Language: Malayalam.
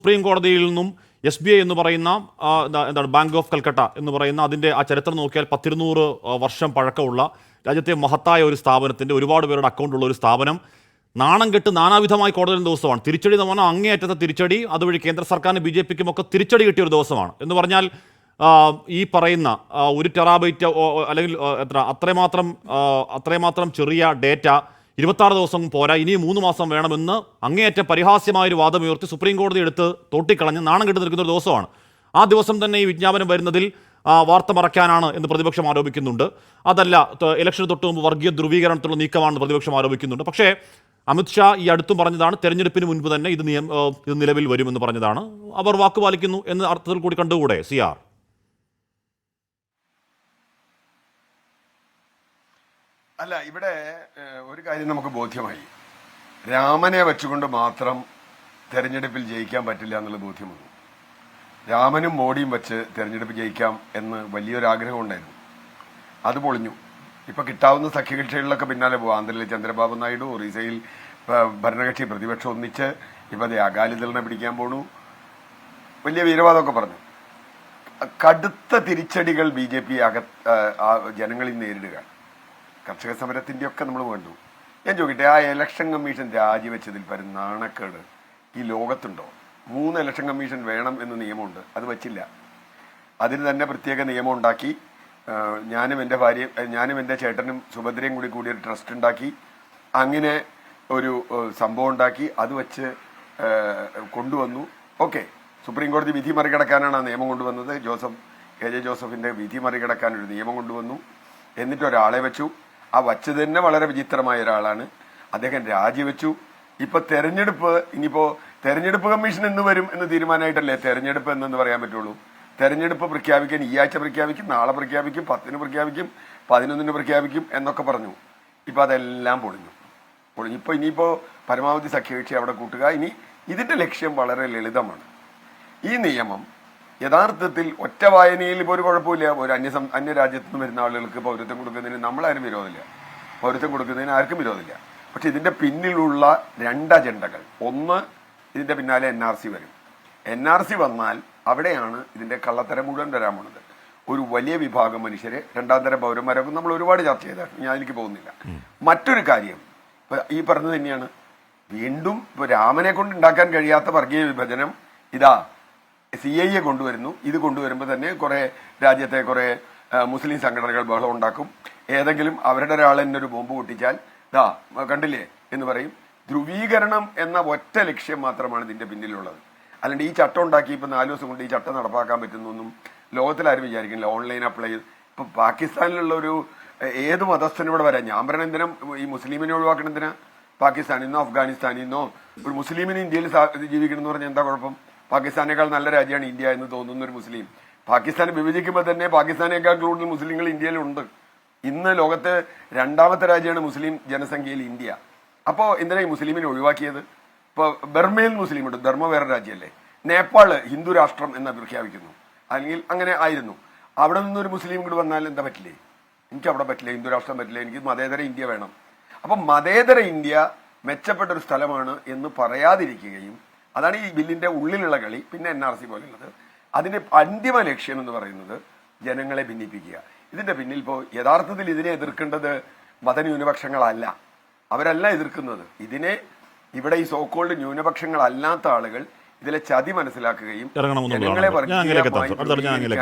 സുപ്രീം കോടതിയിൽ നിന്നും SBI എന്ന് പറയുന്ന എന്താണ് ബാങ്ക് ഓഫ് കൽക്കട്ട എന്ന് പറയുന്ന അതിൻ്റെ ആ ചരിത്രം നോക്കിയാൽ 100 വർഷം പഴക്കമുള്ള രാജ്യത്തെ മഹത്തായ ഒരു സ്ഥാപനത്തിൻ്റെ ഒരുപാട് പേരുടെ അക്കൗണ്ടുള്ള ഒരു സ്ഥാപനം നാണം കെട്ട് നാനാവിധമായി കോടതിയിൽ ദിവസമാണ്. തിരിച്ചടി എന്ന് പറഞ്ഞാൽ അങ്ങേയറ്റത്തെ തിരിച്ചടി, അതുവഴി കേന്ദ്ര സർക്കാരിന് BJPക്കും ഒക്കെ തിരിച്ചടി കിട്ടിയ ഒരു ദിവസമാണ്. എന്ന് പറഞ്ഞാൽ ഈ പറയുന്ന 1 ടെറാബൈറ്റ് അല്ലെങ്കിൽ അത്രമാത്രം ചെറിയ ഡേറ്റ 26 ദിവസം പോരാ, ഇനി 3 മാസം വേണമെന്ന് അങ്ങേയറ്റം പരിഹാസ്യമായൊരു വാദമുയർത്തി സുപ്രീം കോടതി എടുത്ത് തോട്ടിക്കളഞ്ഞ് നാണം കെട്ട് നിൽക്കുന്ന ഒരു ദിവസമാണ്. ആ ദിവസം തന്നെ ഈ വിജ്ഞാപനം വരുന്നതിൽ വാർത്ത മറയ്ക്കാനാണ് എന്ന് പ്രതിപക്ഷം ആരോപിക്കുന്നുണ്ട്. അതല്ല, ഇലക്ഷന് തൊട്ട് മുമ്പ് വർഗീയ ധ്രുവീകരണത്തിലുള്ള നീക്കമാണെന്ന് പ്രതിപക്ഷം ആരോപിക്കുന്നുണ്ട്. പക്ഷേ അമിത്ഷാ ഈ അടുത്തും പറഞ്ഞതാണ്, തെരഞ്ഞെടുപ്പിന് മുൻപ് തന്നെ ഇത് നിലവിൽ വരുമെന്ന് പറഞ്ഞതാണ്. അവർ വാക്കുപാലിക്കുന്നു എന്ന അർത്ഥത്തിൽ കൂടി കണ്ടുകൂടെ CR? അല്ല, ഇവിടെ ഒരു കാര്യം നമുക്ക് ബോധ്യമായി. രാമനെ വെച്ചുകൊണ്ട് മാത്രം തെരഞ്ഞെടുപ്പിൽ ജയിക്കാൻ പറ്റില്ല എന്നുള്ള ബോധ്യം വന്നു. രാമനും മോഡിയും വെച്ച് തെരഞ്ഞെടുപ്പ് ജയിക്കാം എന്ന് വലിയൊരാഗ്രഹം ഉണ്ടായിരുന്നു. അത് പൊളിഞ്ഞു. ഇപ്പൊ കിട്ടാവുന്ന സഖ്യകക്ഷികളിലൊക്കെ പിന്നാലെ പോകും. ആന്ധ്രയിൽ ചന്ദ്രബാബു നായിഡു, ഒറീസയിൽ ഭരണകക്ഷി പ്രതിപക്ഷം ഒന്നിച്ച് ഇപ്പൊ അകാലിദളിനെ പിടിക്കാൻ പോണു. വലിയ വീരവാദമൊക്കെ പറഞ്ഞു. കടുത്ത തിരിച്ചടികൾ BJP ജനങ്ങളിൽ നേരിടുക. കർഷക സമരത്തിന്റെ ഒക്കെ നമ്മൾ വേണ്ടു. ഞാൻ ചോദിക്കട്ടെ, ആ ഇലക്ഷൻ കമ്മീഷൻ രാജിവെച്ചതിൽ പരം നാണക്കേട് ഈ ലോകത്തുണ്ടോ? 3 ഇലക്ഷൻ കമ്മീഷൻ വേണം എന്ന് നിയമമുണ്ട്, അത് വച്ചില്ല. അതിന് തന്നെ പ്രത്യേക നിയമം ഉണ്ടാക്കി. ഞാനും എൻ്റെ ചേട്ടനും സുഭദ്രയും കൂടി ഒരു ട്രസ്റ്റ് ഉണ്ടാക്കി, അങ്ങനെ ഒരു സംഭവം ഉണ്ടാക്കി, അത് വെച്ച് കൊണ്ടുവന്നു. ഓക്കെ, സുപ്രീം കോടതി വിധി മറികടക്കാനാണ് ആ നിയമം കൊണ്ടുവന്നത്. KJ ജോസഫിന്റെ വിധി മറികടക്കാൻ ഒരു നിയമം കൊണ്ടുവന്നു. എന്നിട്ട് ഒരാളെ വെച്ചു. ആ വച്ചത് തന്നെ വളരെ വിചിത്രമായ ഒരാളാണ്. അദ്ദേഹം രാജിവെച്ചു. ഇപ്പൊ ഇനിയിപ്പോ തെരഞ്ഞെടുപ്പ് കമ്മീഷൻ എന്ന് വരും എന്ന് തീരുമാനമായിട്ടല്ലേ തെരഞ്ഞെടുപ്പ് എന്നു പറയാൻ പറ്റുള്ളൂ. തെരഞ്ഞെടുപ്പ് പ്രഖ്യാപിക്കാൻ ഈ ആഴ്ച പ്രഖ്യാപിക്കും, നാളെ പ്രഖ്യാപിക്കും, 10-ന് പ്രഖ്യാപിക്കും, 11-ന് പ്രഖ്യാപിക്കും എന്നൊക്കെ പറഞ്ഞു. ഇപ്പൊ അതെല്ലാം പൊളിഞ്ഞു. ഇനിയിപ്പോ പരമാവധി സഖ്യകക്ഷി അവിടെ കൂട്ടുക. ഇനി ഇതിന്റെ ലക്ഷ്യം വളരെ ലളിതമാണ്. ഈ നിയമം യഥാർത്ഥത്തിൽ ഒറ്റ വായനയിൽ ഇപ്പോൾ ഒരു കുഴപ്പമില്ല. ഒരു അന്യരാജ്യത്തു നിന്ന് വരുന്ന ആളുകൾക്ക് പൗരത്വം കൊടുക്കുന്നതിന് നമ്മളാരും വിരോധമില്ല, പൗരത്വം കൊടുക്കുന്നതിന് ആർക്കും വിരോധമില്ല. പക്ഷെ ഇതിന്റെ പിന്നിലുള്ള 2 അജണ്ടകൾ. ഒന്ന്, ഇതിന്റെ പിന്നാലെ NRC വരും. NRC വന്നാൽ അവിടെയാണ് ഇതിന്റെ കള്ളത്തരം മുഴുവൻ വരാൻ പോണത്. ഒരു വലിയ വിഭാഗം മനുഷ്യരെ, 2ാം തരം പൗരന്മാരൊക്കെ നമ്മൾ ഒരുപാട് ചർച്ച ചെയ്താണ്, ഞാൻ എനിക്ക് പോകുന്നില്ല. മറ്റൊരു കാര്യം ഈ പറഞ്ഞത് തന്നെയാണ്. വീണ്ടും ഇപ്പൊ രാമനെ കൊണ്ട് ഉണ്ടാക്കാൻ കഴിയാത്ത വർഗീയ വിഭജനം ഇതാ CIA കൊണ്ടുവരുന്നു. ഇത് കൊണ്ടുവരുമ്പോൾ തന്നെ രാജ്യത്തെ കുറെ മുസ്ലിം സംഘടനകൾ ബഹളം ഉണ്ടാക്കും. ഏതെങ്കിലും അവരുടെ ഒരാൾ തന്നെ ഒരു ബോംബ് പൊട്ടിച്ചാൽ കണ്ടില്ലേ എന്ന് പറയും. ധ്രുവീകരണം എന്ന ഒറ്റ ലക്ഷ്യം മാത്രമാണ് ഇതിന്റെ പിന്നിലുള്ളത്. അല്ലാണ്ട് ഈ ചട്ടം ഉണ്ടാക്കി ഇപ്പൊ 4 ദിവസം കൊണ്ട് ഈ ചട്ടം നടപ്പാക്കാൻ പറ്റുന്നൊന്നും ലോകത്തിലാരും വിചാരിക്കില്ല. ഓൺലൈൻ അപ്ലൈ ഇപ്പൊ പാകിസ്ഥാനിലുള്ള ഒരു ഏത് മതസ്ഥനോട് വരാം. ഞാൻ പറഞ്ഞ എന്തിനാ ഈ മുസ്ലിമിനെ ഒഴിവാക്കണം? എന്തിനാ പാകിസ്ഥാനിൽ നിന്നോ അഫ്ഗാനിസ്ഥാനിൽ നിന്നോ ഒരു മുസ്ലിമിന് ഇന്ത്യയിൽ ജീവിക്കണം എന്ന് പറഞ്ഞാൽ എന്താ കുഴപ്പം? പാകിസ്ഥാനേക്കാൾ നല്ല രാജ്യമാണ് ഇന്ത്യ എന്ന് തോന്നുന്ന ഒരു മുസ്ലിം പാകിസ്ഥാൻ വിഭജിക്കുമ്പോൾ തന്നെ പാകിസ്ഥാനേക്കാൾ കൂടുതൽ മുസ്ലിങ്ങൾ ഇന്ത്യയിലുണ്ട്. ഇന്ന് ലോകത്തെ 2ാമത്തെ രാജ്യമാണ് മുസ്ലിം ജനസംഖ്യയിൽ ഇന്ത്യ. അപ്പോ എന്തിനാ ഈ മുസ്ലിമിനെ ഒഴിവാക്കിയത്? ഇപ്പൊ ബർമയിൽ മുസ്ലിമുണ്ട്. ബർമ വേറെ രാജ്യമല്ലേ. നേപ്പാള് ഹിന്ദു രാഷ്ട്രം എന്ന് പ്രഖ്യാപിക്കുന്നു, അല്ലെങ്കിൽ അങ്ങനെ ആയിരുന്നു. അവിടെ നിന്നൊരു മുസ്ലിം ഇങ്ങോട്ട് വന്നാൽ എന്താ പറ്റില്ലേ? എനിക്ക് അവിടെ പറ്റില്ല, ഹിന്ദു രാഷ്ട്രം പറ്റില്ല, എനിക്ക് മതേതര ഇന്ത്യ വേണം. അപ്പൊ മതേതര ഇന്ത്യ മെച്ചപ്പെട്ട ഒരു സ്ഥലമാണ് എന്ന് പറയാതിരിക്കുകയും, അതാണ് ഈ ബില്ലിന്റെ ഉള്ളിലുള്ള കളി. പിന്നെ NRC പോലുള്ളത്. അതിന്റെ അന്തിമ ലക്ഷ്യം എന്ന് പറയുന്നത് ജനങ്ങളെ ഭിന്നിപ്പിക്കുക. ഇതിന്റെ പിന്നിൽ ഇപ്പോൾ യഥാർത്ഥത്തിൽ ഇതിനെ എതിർക്കേണ്ടത് മതന്യൂനപക്ഷങ്ങളല്ല, അവരല്ല എതിർക്കുന്നത്. ഇവിടെ ഈ സോക്കോൾഡ് ന്യൂനപക്ഷങ്ങളല്ലാത്ത ആളുകൾ ഇതിലെ ചതി മനസ്സിലാക്കുകയും ജനങ്ങളെ വർഗീയമായി